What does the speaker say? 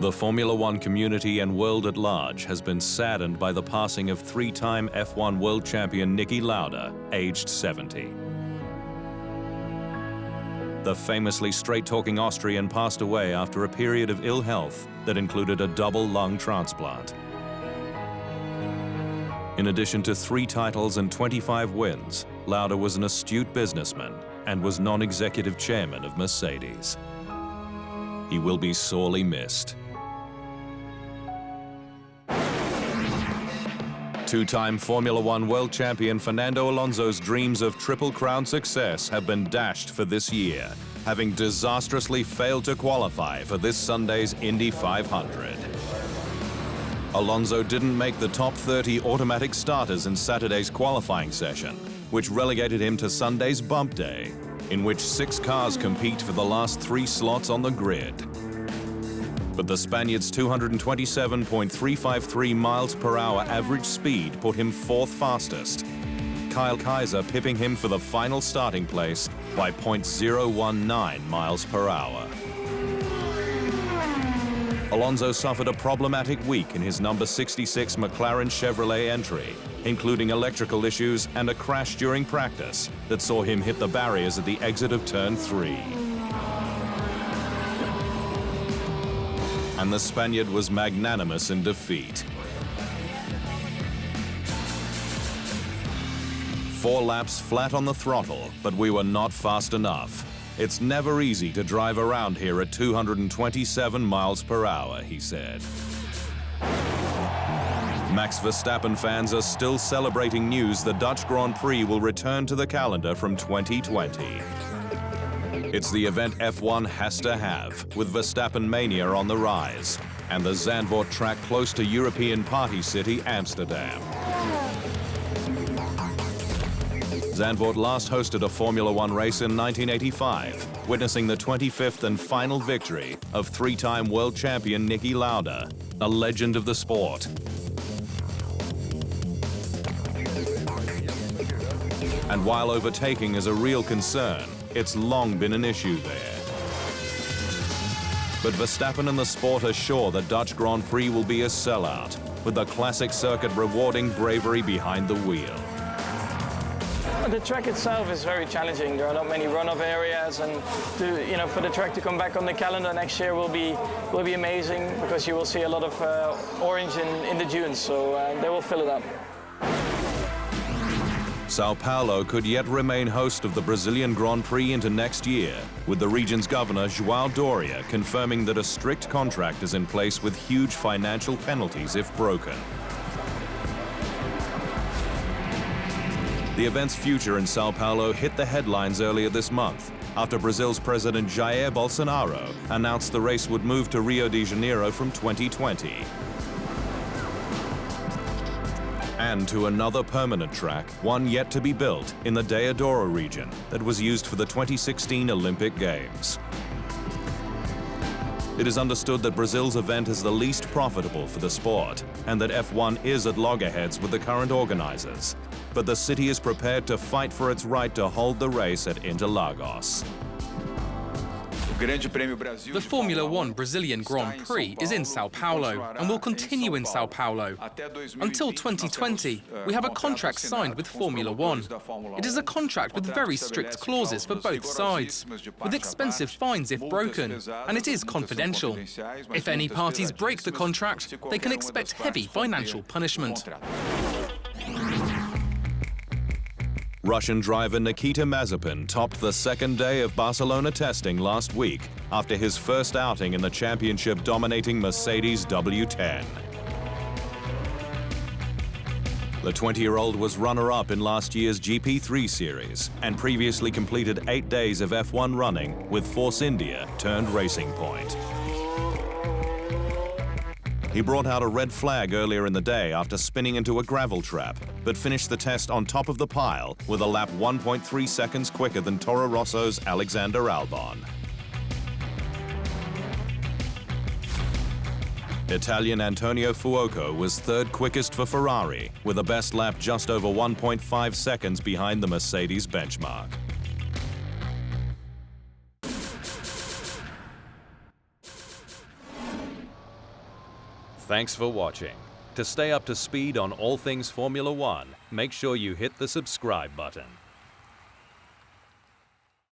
The Formula One community and world at large has been saddened by the passing of three-time F1 world champion Niki Lauda, aged 70. The famously straight-talking Austrian passed away after a period of ill health that included a double lung transplant. In addition to 3 titles and 25 wins, Lauda was an astute businessman and was non-executive chairman of Mercedes. He will be sorely missed. Two-time Formula One world champion Fernando Alonso's dreams of Triple Crown success have been dashed for this year, having disastrously failed to qualify for this Sunday's Indy 500. Alonso didn't make the top 30 automatic starters in Saturday's qualifying session, which relegated him to Sunday's bump day, in which 6 cars compete for the last 3 slots on the grid. But the Spaniard's 227.353 miles per hour average speed put him 4th fastest, Kyle Kaiser pipping him for the final starting place by 0.019 miles per hour. Alonso suffered a problematic week in his number 66 McLaren Chevrolet entry, including electrical issues and a crash during practice that saw him hit the barriers at the exit of turn 3. And the Spaniard was magnanimous in defeat. 4 laps flat on the throttle, but we were not fast enough. It's never easy to drive around here at 227 miles per hour, he said. Max Verstappen fans are still celebrating news the Dutch Grand Prix will return to the calendar from 2020. It's the event F1 has to have, with Verstappen mania on the rise, and the Zandvoort track close to European party city Amsterdam. Zandvoort last hosted a Formula One race in 1985, witnessing the 25th and final victory of 3-time world champion Niki Lauda, a legend of the sport. And while overtaking is a real concern, it's long been an issue there. But Verstappen and the sport are sure the Dutch Grand Prix will be a sellout, with the classic circuit rewarding bravery behind the wheel. The track itself is very challenging. There are not many runoff areas, and for the track to come back on the calendar next year will be amazing, because you will see a lot of orange in the dunes, so they will fill it up. Sao Paulo could yet remain host of the Brazilian Grand Prix into next year, with the region's governor, João Doria, confirming that a strict contract is in place with huge financial penalties if broken. The event's future in Sao Paulo hit the headlines earlier this month, after Brazil's President Jair Bolsonaro announced the race would move to Rio de Janeiro from 2020. And to another permanent track, one yet to be built in the Deodoro region that was used for the 2016 Olympic Games. It is understood that Brazil's event is the least profitable for the sport, and that F1 is at loggerheads with the current organizers. But the city is prepared to fight for its right to hold the race at Interlagos. The Formula One Brazilian Grand Prix is in Sao Paulo and will continue in Sao Paulo. Until 2020, we have a contract signed with Formula One. It is a contract with very strict clauses for both sides, with expensive fines if broken, and it is confidential. If any parties break the contract, they can expect heavy financial punishment. Russian driver Nikita Mazepin topped the second day of Barcelona testing last week after his first outing in the championship-dominating Mercedes W10. The 20-year-old was runner-up in last year's GP3 series and previously completed 8 days of F1 running with Force India turned Racing Point. He brought out a red flag earlier in the day after spinning into a gravel trap, but finished the test on top of the pile with a lap 1.3 seconds quicker than Toro Rosso's Alexander Albon. Italian Antonio Fuoco was 3rd quickest for Ferrari, with a best lap just over 1.5 seconds behind the Mercedes benchmark. Thanks for watching. To stay up to speed on all things Formula One, make sure you hit the subscribe button.